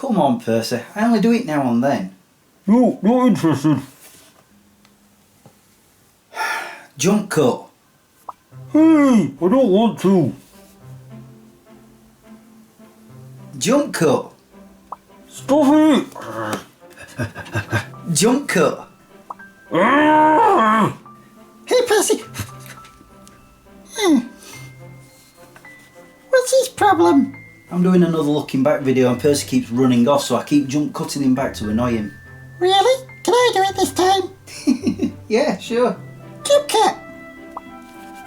Come on, Percy. I only do it now and then. No, not interested. Jump cut. Hey, I don't want to. Jump cut. Stop it. Jump cut. Hey, Percy. What's his problem? I'm doing another looking back video and Percy keeps running off, so I keep jump cutting him back to annoy him. Really? Can I do it this time? Yeah, sure. Jump cut.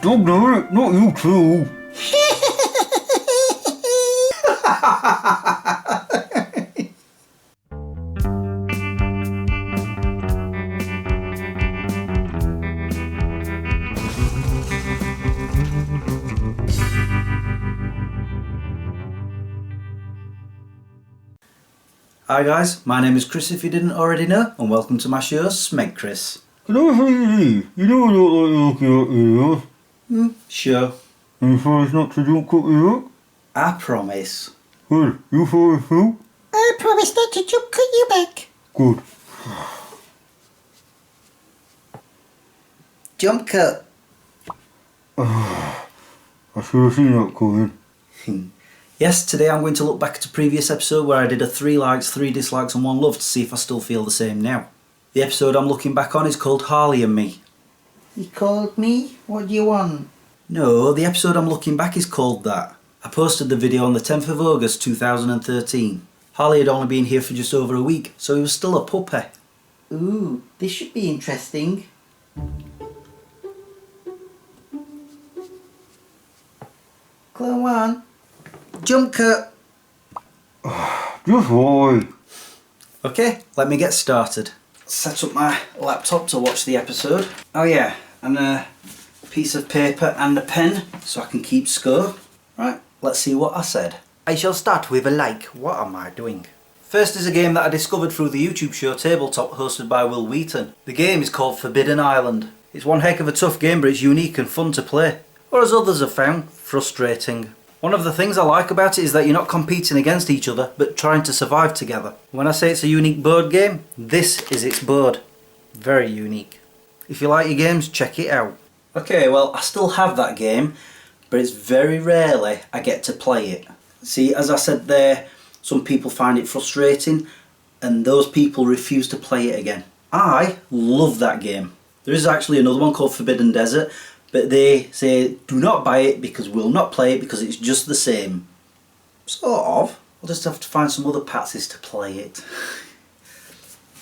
Don't do it, not you too. Hi guys, my name is Chris if you didn't already know, and welcome to my show, Smeg Chris. Can I say you leave? You know I don't like looking at you, Sure. and you promise not to jump cut me up? I promise. Good, you promise too? I promise not to jump cut you back. Good. Jump cut. I should have seen that coming. Yes, today I'm going to look back at a previous episode where I did a 3 likes, 3 dislikes and 1 love to see if I still feel the same now. The episode I'm looking back on is called Harley and Me. You called me? What do you want? No, the episode I'm looking back is called that. I posted the video on the 10th of August 2013. Harley had only been here for just over a week, so he was still a puppy. Ooh, this should be interesting. Go on. Jump cut! Just why? Okay, let me get started. Set up my laptop to watch the episode. Oh yeah, and a piece of paper and a pen so I can keep score. Right, let's see what I said. I shall start with a like. What am I doing? First is a game that I discovered through the YouTube show Tabletop hosted by Will Wheaton. The game is called Forbidden Island. It's one heck of a tough game, but it's unique and fun to play. Or as others have found, frustrating. One of the things I like about it is that you're not competing against each other, but trying to survive together. When I say it's a unique board game, this is its board. Very unique. If you like your games, check it out. Okay, well, I still have that game, but it's very rarely I get to play it. See, as I said there, some people find it frustrating, and those people refuse to play it again. I love that game. There is actually another one called Forbidden Desert, but they say do not buy it because we'll not play it because it's just the same. Sort of. We'll just have to find some other patsies to play it.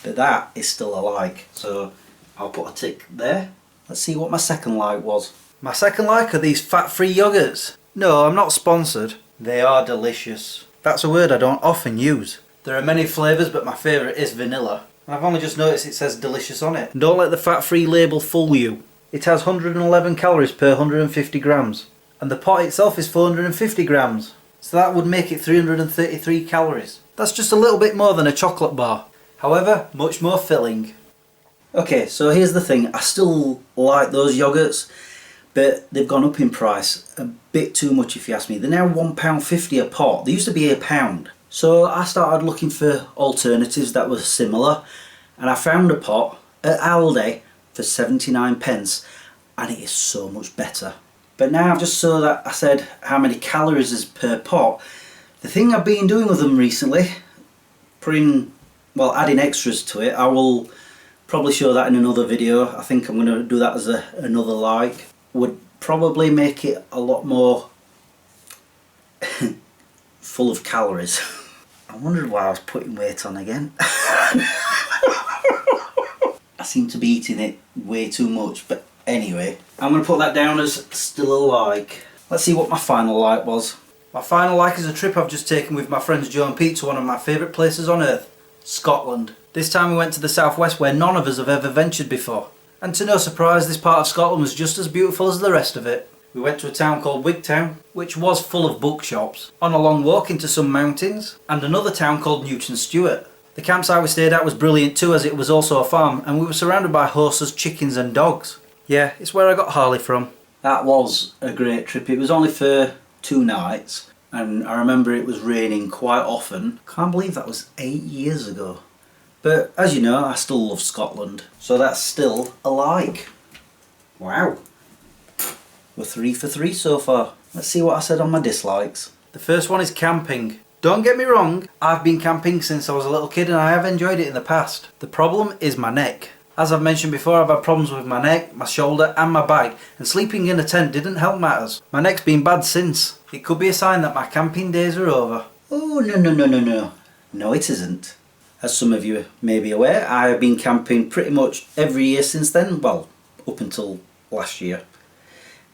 But that is still a like, so I'll put a tick there. Let's see what my second like was. My second like are these fat-free yogurts. No, I'm not sponsored. They are delicious. That's a word I don't often use. There are many flavours, but my favourite is vanilla. I've only just noticed it says delicious on it. And don't let the fat-free label fool you. It has 111 calories per 150 grams. And the pot itself is 450 grams. So that would make it 333 calories. That's just a little bit more than a chocolate bar. However, much more filling. Okay, so here's the thing. I still like those yogurts, but they've gone up in price. A bit too much if you ask me. They're now £1.50 a pot. They used to be £1. So I started looking for alternatives that were similar. And I found a pot at Aldi for 79 pence, and it is so much better. But now I've just saw that I said how many calories is per pot. The thing I've been doing with them recently, adding extras to it, I will probably show that in another video. I think I'm going to do that as another like. Would probably make it a lot more full of calories. I wondered why I was putting weight on again. I seem to be eating it way too much, but anyway, I'm going to put that down as still a like. Let's see what my final like was. My final like is a trip I've just taken with my friends Joe and Pete to one of my favourite places on earth, Scotland. This time we went to the southwest where none of us have ever ventured before. And to no surprise, this part of Scotland was just as beautiful as the rest of it. We went to a town called Wigtown, which was full of bookshops, on a long walk into some mountains, and another town called Newton Stewart. The campsite we stayed at was brilliant too, as it was also a farm, and we were surrounded by horses, chickens and dogs. Yeah, it's where I got Harley from. That was a great trip. It was only for 2 nights, and I remember it was raining quite often. Can't believe that was 8 years ago. But as you know, I still love Scotland, so that's still a like. Wow. We're 3 for 3 so far. Let's see what I said on my dislikes. The first one is camping. Don't get me wrong, I've been camping since I was a little kid and I have enjoyed it in the past. The problem is my neck. As I've mentioned before, I've had problems with my neck, my shoulder and my back, and sleeping in a tent didn't help matters. My neck's been bad since. It could be a sign that my camping days are over. Oh, no. No, it isn't. As some of you may be aware, I have been camping pretty much every year since then, well, up until last year.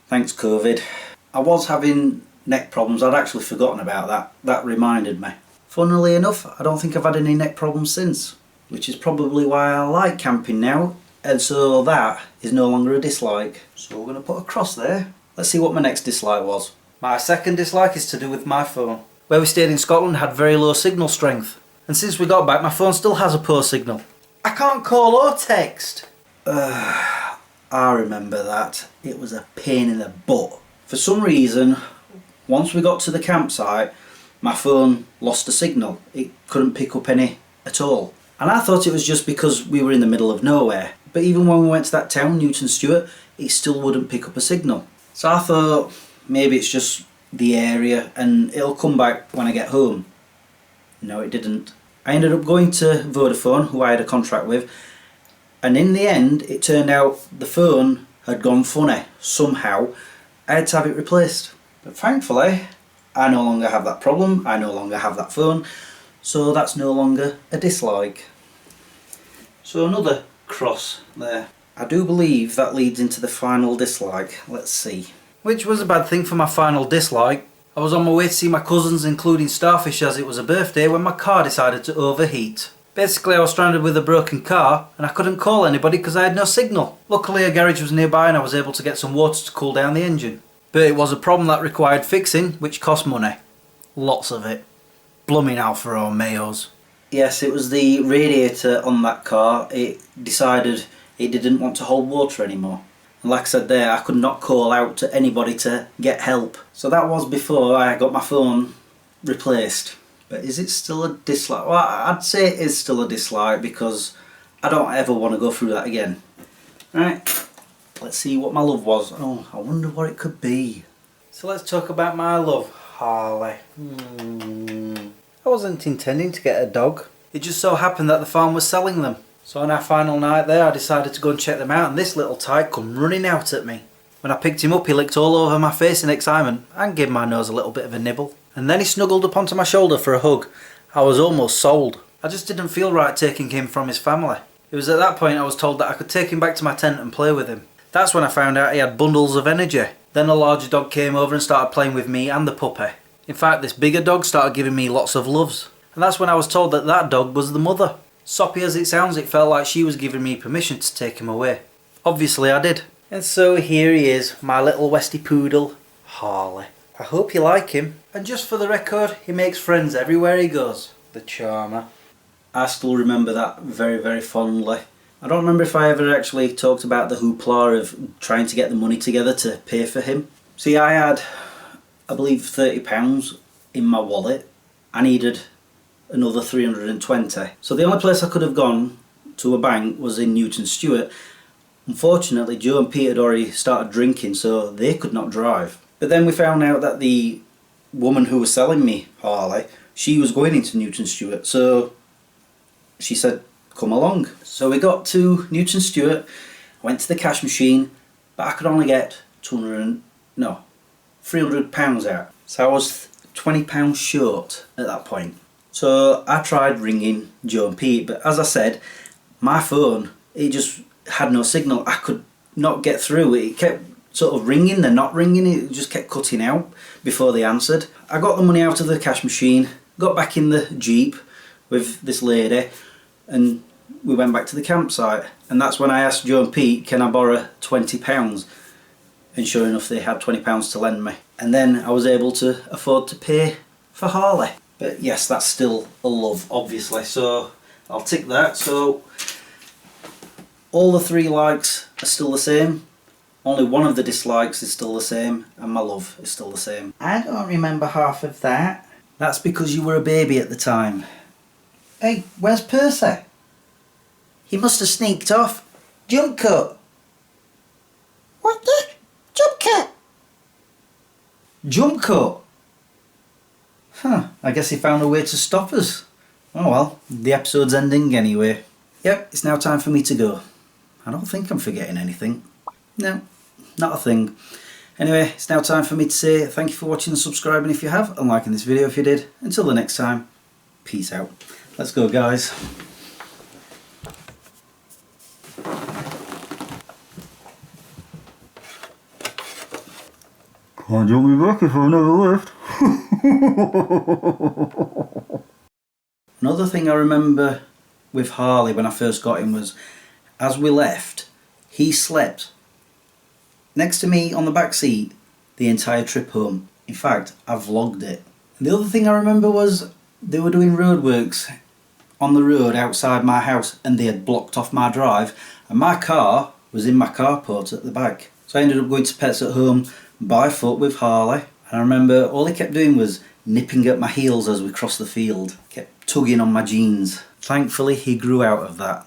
Thanks COVID. I was having neck problems, I'd actually forgotten about that. That reminded me. Funnily enough, I don't think I've had any neck problems since, which is probably why I like camping now, and so that is no longer a dislike. So we're going to put a cross there. Let's see what my next dislike was. My second dislike is to do with my phone. Where we stayed in Scotland had very low signal strength, and since we got back my phone still has a poor signal. I can't call or text. I remember that. It was a pain in the butt. For some reason, once we got to the campsite, my phone lost a signal. It couldn't pick up any at all. And I thought it was just because we were in the middle of nowhere. But even when we went to that town, Newton Stewart, it still wouldn't pick up a signal. So I thought maybe it's just the area and it'll come back when I get home. No, it didn't. I ended up going to Vodafone, who I had a contract with, and in the end it turned out the phone had gone funny somehow. I had to have it replaced. But thankfully, I no longer have that problem, I no longer have that phone, so that's no longer a dislike. So another cross there. I do believe that leads into the final dislike. Let's see. Which was a bad thing for my final dislike. I was on my way to see my cousins, including Starfish, as it was a birthday, when my car decided to overheat. Basically I was stranded with a broken car and I couldn't call anybody because I had no signal. Luckily a garage was nearby and I was able to get some water to cool down the engine. But it was a problem that required fixing, which cost money. Lots of it. Blooming Alfa Romeos. Yes, it was the radiator on that car. It decided it didn't want to hold water anymore. And like I said there, I could not call out to anybody to get help. So that was before I got my phone replaced. But is it still a dislike? Well, I'd say it is still a dislike because I don't ever want to go through that again. Right, let's see what my love was. Oh, I wonder what it could be. So let's talk about my love, Harley. I wasn't intending to get a dog. It just so happened that the farm was selling them. So on our final night there, I decided to go and check them out, and this little tyke come running out at me. When I picked him up, he licked all over my face in excitement and gave my nose a little bit of a nibble. And then he snuggled up onto my shoulder for a hug. I was almost sold. I just didn't feel right taking him from his family. It was at that point I was told that I could take him back to my tent and play with him. That's when I found out he had bundles of energy. Then a larger dog came over and started playing with me and the puppy. In fact, this bigger dog started giving me lots of loves. And that's when I was told that that dog was the mother. Soppy as it sounds, it felt like she was giving me permission to take him away. Obviously I did. And so here he is, my little Westie poodle, Harley. I hope you like him. And just for the record, he makes friends everywhere he goes. The charmer. I still remember that very, very fondly. I don't remember if I ever actually talked about the hoopla of trying to get the money together to pay for him. See, I had, I believe, £30 in my wallet. I needed another 320. So the only place I could have gone to a bank was in Newton Stewart. Unfortunately, Joe and Pete had already started drinking, so they could not drive. But then we found out that the woman who was selling me Harley, she was going into Newton Stewart, so she said, come along. So we got to Newton Stewart, went to the cash machine, but I could only get £300 out. So I was £20 short at that point. So I tried ringing Joe and Pete, but as I said, my phone, it just had no signal. I could not get through. It kept sort of ringing, then not ringing, it just kept cutting out before they answered. I got the money out of the cash machine, got back in the Jeep with this lady, and we went back to the campsite. And that's when I asked Joe and Pete, can I borrow £20? And sure enough, they had £20 to lend me. And then I was able to afford to pay for Harley. But yes, that's still a love, obviously, so I'll tick that. So all the 3 likes are still the same. Only one of the dislikes is still the same, and my love is still the same. I don't remember half of that. That's because you were a baby at the time. Hey, where's Percy? He must have sneaked off. Jump cut! What the? Jump cut! Jump cut? Huh, I guess he found a way to stop us. Oh well, the episode's ending anyway. Yep, it's now time for me to go. I don't think I'm forgetting anything. No, not a thing. Anyway, it's now time for me to say thank you for watching and subscribing if you have, and liking this video if you did. Until the next time, peace out. Let's go, guys. Can't jump me back if I've never left. Another thing I remember with Harley when I first got him was, as we left, he slept next to me on the back seat the entire trip home. In fact, I vlogged it. And the other thing I remember was they were doing roadworks on the road outside my house and they had blocked off my drive and my car was in my carport at the back. So I ended up going to Pets at Home by foot with Harley. And I remember all he kept doing was nipping at my heels as we crossed the field. Kept tugging on my jeans. Thankfully he grew out of that.